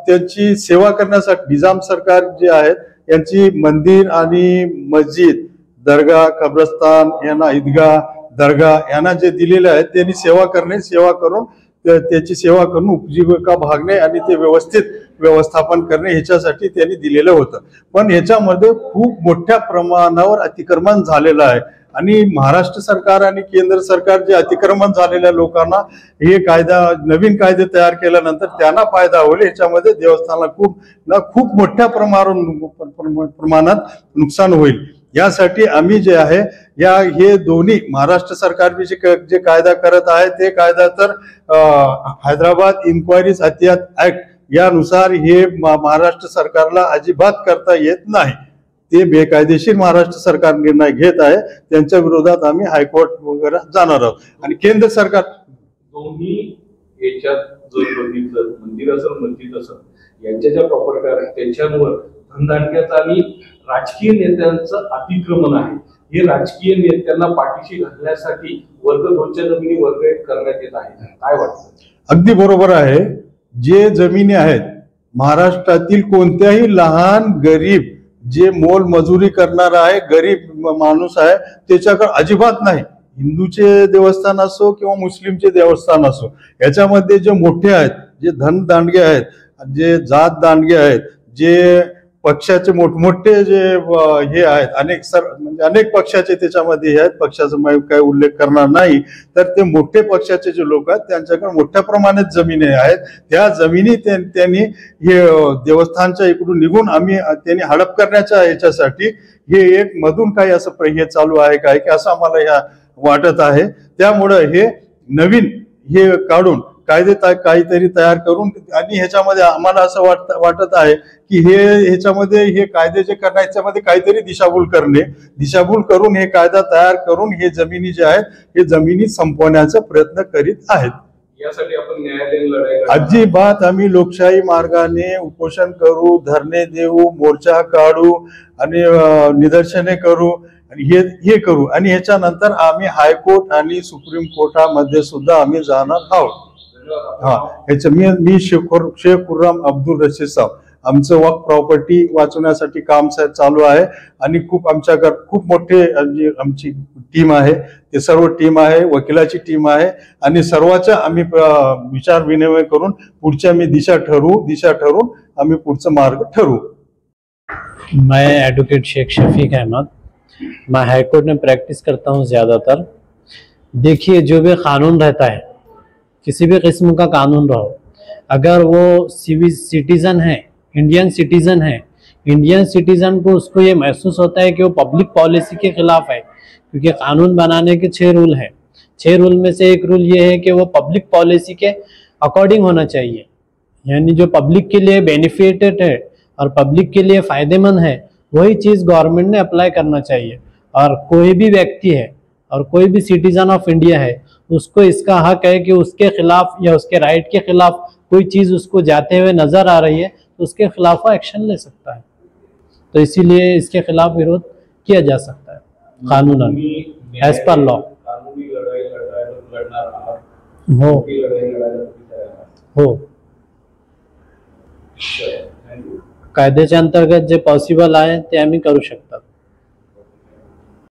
त्यांची सेवा करण्यासाठी निजाम सरकार जे आहेत यांची मंदिर आणि मस्जिद, दर्गा, कब्रस्तान यांना ईदगाह, दर्गा यांना जे दिलेले आहेत त्यांनी सेवा करून त्याची सेवा करून उपजीविका भागणे आणि ते व्यवस्थित व्यवस्थापन करणे ह्याच्यासाठी त्यांनी दिलेलं होतं. पण ह्याच्यामध्ये खूप मोठ्या प्रमाणावर अतिक्रमण झालेलं आहे आणि महाराष्ट्र सरकार आणि केंद्र सरकार जे अतिक्रमण झालेल्या लोकांना हे नवीन कायदे तयार केल्यानंतर त्यांना फायदा होईल. ह्याच्यामध्ये देवस्थानाला खूप मोठ्या प्रमाणात नुकसान होईल. यासाठी आम्ही जे आहे हे दोन्ही महाराष्ट्र सरकार जे कायदा करत आहे ते कायदा तर हैदराबाद इन्क्वायरीज अहतियात ऍक्ट यानुसार हे महाराष्ट्र सरकारला अजिबात करता येत नाही. ते बेकायदेशीर महाराष्ट्र सरकार निर्णय घेत आहे. त्यांच्या विरोधात आम्ही हायकोर्ट वगैरे जाणार आहोत. आणि केंद्र सरकार दोन्ही याच्यात जर बघितलं मंदिर असेल मस्जिद असेल यांच्या ज्या प्रॉपर्टी आहेत त्यांच्यावर धनदांडक्याचं आणि राजकीय नेत्यांचं अतिक्रमण आहे. हे राजकीय नेत्यांना पाठीशी घालण्यासाठी वर्ग 2च्या जमिनी वर्ग 1 करण्यात येत आहे. काय वाटतं? अगदी बरोबर आहे. जे जमिनी आहेत महाराष्ट्रातील कोणत्याही लहान गरीब जे मोलमजुरी करणार आहे गरीब माणूस आहे त्याच्याकडे अजिबात नाही. हिंदूचे देवस्थान असो किंवा मुस्लिमचे देवस्थान असो याच्यामध्ये जे मोठे आहेत जे धन दांडगे आहेत जे जात दांडगे आहेत जे पक्षाचे मोठमोठे जे हे आहेत म्हणजे अनेक पक्षाचे त्याच्यामध्ये हे आहेत, पक्षाचा मी काही उल्लेख करणार नाही, तर ते मोठे पक्षाचे जे लोक आहेत त्यांच्याकडे मोठ्या प्रमाणात जमिनी आहेत. त्या जमिनी त्यांनी हे देवस्थानच्या इकडून निघून त्यांनी हडप करण्याच्या याच्यासाठी हे एक मधून काही असं हे चालू आहे काय की असं आम्हाला ह्या वाटत आहे. त्यामुळं हे नवीन हे काढून कायदे काहीतरी तयार करून आणि ह्याच्यामध्ये आम्हाला असं वाटत आहे की ह्याच्यामध्ये हे कायदे जे करणार ह्याच्यामध्ये काहीतरी दिशाभूल करून हे कायदा तयार करून हे जमिनी जे आहेत हे जमिनी संपवण्याचा प्रयत्न करीत आहेत. यासाठी आपण न्यायालयीन लढाई अजिबात आम्ही लोकशाही मार्गाने उपोषण करू, धरणे देऊ, मोर्चा काढू आणि निदर्शने करू आणि हे करू आणि ह्याच्यानंतर आम्ही हायकोर्ट आणि सुप्रीम कोर्टामध्ये सुद्धा आम्ही जाणार आहोत. मी शेख खुर्रम अब्दुल रशीद साहेब, आमचं वक्फ प्रॉपर्टी वाचवण्यासाठी काम चालू आहे आणि आमच्याकडे खूप मोठे आमची टीम आहे, ते सर्व टीम आहे, वकिलाची टीम आहे आणि सर्वांचा आम्ही विचार विनिमय करून पुढच्या दिशा ठरवून आम्ही पुढचा मार्ग ठरवू. मैं एडवोकेट शेख शफीक अहमद, मैं हाईकोर्ट में प्रैक्टिस करता हूँ ज़्यादातर. देखिए, जो भी कानून रहता है, किसी भी किस्म का कानून रहो, अगर वो सिटीज़न है, इंडियन सिटीज़न को उसको ये महसूस होता है कि वो पब्लिक पॉलिसी के खिलाफ है, क्योंकि कानून बनाने के 6 रूल हैं. 6 रूल में से एक रूल ये है कि वो पब्लिक पॉलिसी के अकॉर्डिंग होना चाहिए, यानी जो पब्लिक के लिए बेनिफिटेड है और पब्लिक के लिए फ़ायदेमंद है वही चीज़ गवर्नमेंट ने अप्लाई करना चाहिए. और कोई भी व्यक्ति है और कोई भी सिटीज़न ऑफ इंडिया है, उसको इसका हक है कि उसके खिलाफ या उसके राइट के खिलाफ कोई चीज़ उसको जाते हुए नज़र आ रही है तो उसके खिलाफ वो एक्शन ले सकता है. तो इसीलिए इसके खिलाफ विरोध किया जा सकता है कानूनन, एज पर लॉ. हो कायद्याच्या अंतर्गत जे पॉसिबल आहे ते आम्ही करू शकतात.